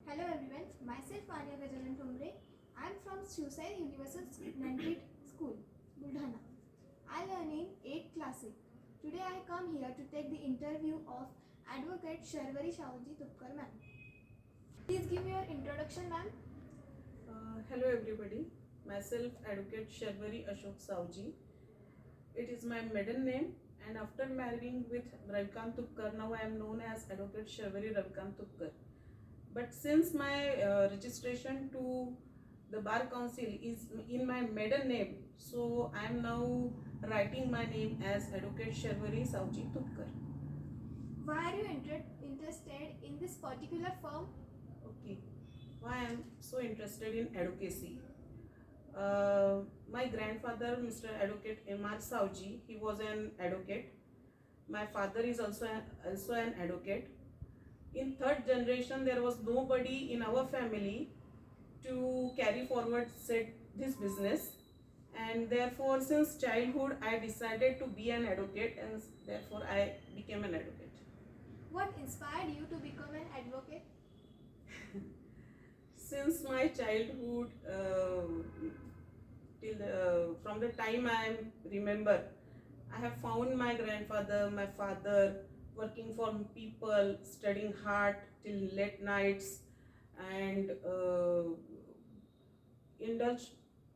Hello everyone, myself Anya Gajalan Tumre. I am from Shivsai Universal Nandit School, Buldhana. I learn in 8th class. Today I come here to take the interview of Advocate Sharvari Shauji Tupkar ma'am. Please give your introduction ma'am. Hello everybody, myself Advocate Sharvari Ashok Sauji. It is my maiden name, and after marrying with Ravikant Tupkar, now I am known as Advocate Sharvari Ravikant Tupkar. But since my registration to the Bar Council is in my maiden name, so I am now writing my name as Advocate Sharvari Sauji Tupkar. Why are you interested in this particular firm? Okay, why I am so interested in advocacy? My grandfather, Mr. Advocate M.R. Sauji, he was an advocate. My father is also an advocate. In third generation, there was nobody in our family to carry forward this business, and therefore since childhood I decided to be an advocate, and therefore I became an advocate. What inspired you to become an advocate? Since my childhood, from the time I remember, I have found my grandfather, my father working for people, studying hard till late nights, and indulged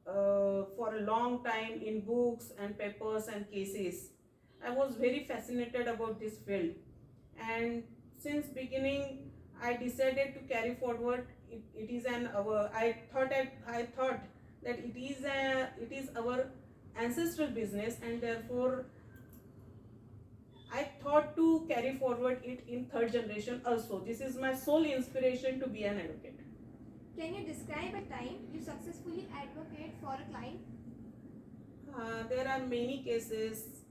for a long time in books and papers and cases. I was very fascinated about this field, and since beginning I decided to carry forward. It is an our. I thought that it is our ancestral business, and therefore I thought to carry forward it in third generation also. This is my sole inspiration to be an advocate. Can you describe a time you successfully advocate for a client? There are many cases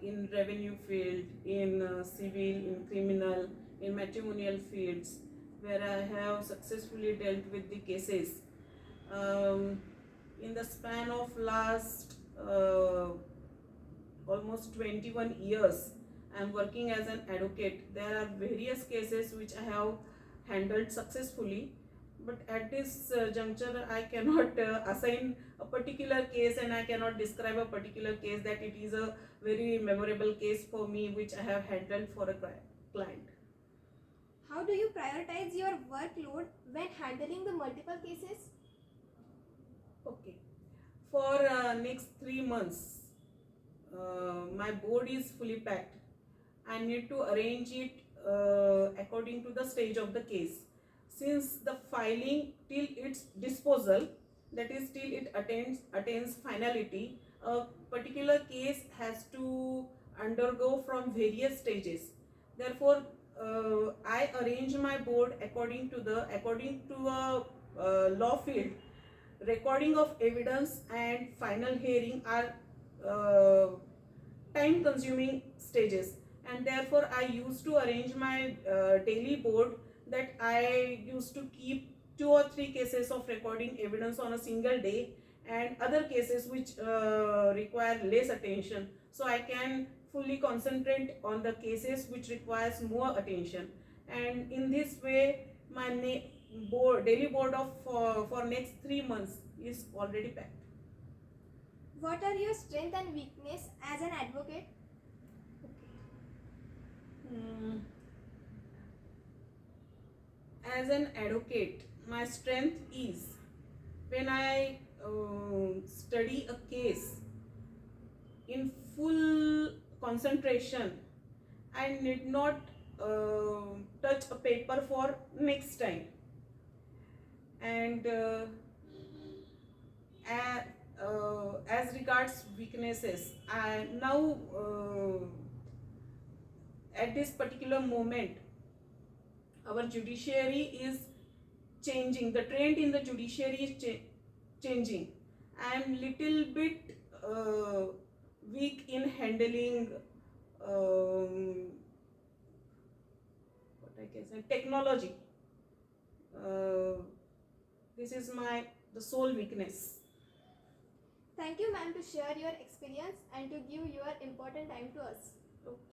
in revenue field, in civil, in criminal, in matrimonial fields, where I have successfully dealt with the cases. In the span of last almost 21 years, I am working as an advocate. There are various cases which I have handled successfully, but at this juncture I cannot assign a particular case, and I cannot describe a particular case that it is a very memorable case for me which I have handled for a client. How do you prioritize your workload when handling the multiple cases? Okay, for next 3 months, my board is fully packed. I need to arrange it according to the stage of the case. Since the filing till its disposal, that is till it attains finality, a particular case has to undergo from various stages. Therefore, I arrange my board according to a law field. Recording of evidence and final hearing are time consuming stages, and therefore I used to arrange my daily board that I used to keep 2 or 3 cases of recording evidence on a single day, and other cases which require less attention, so I can fully concentrate on the cases which requires more attention. And in this way my daily board of for next 3 months is already packed. What are your strength and weakness as an advocate? As an advocate, my strength is when I study a case in full concentration, I need not touch a paper for next time. And as regards weaknesses, I now at this particular moment, our judiciary is changing. The trend in the judiciary is changing. I am little bit weak in handling what I can say, technology. This is the sole weakness. Thank you ma'am to share your experience and to give your important time to us.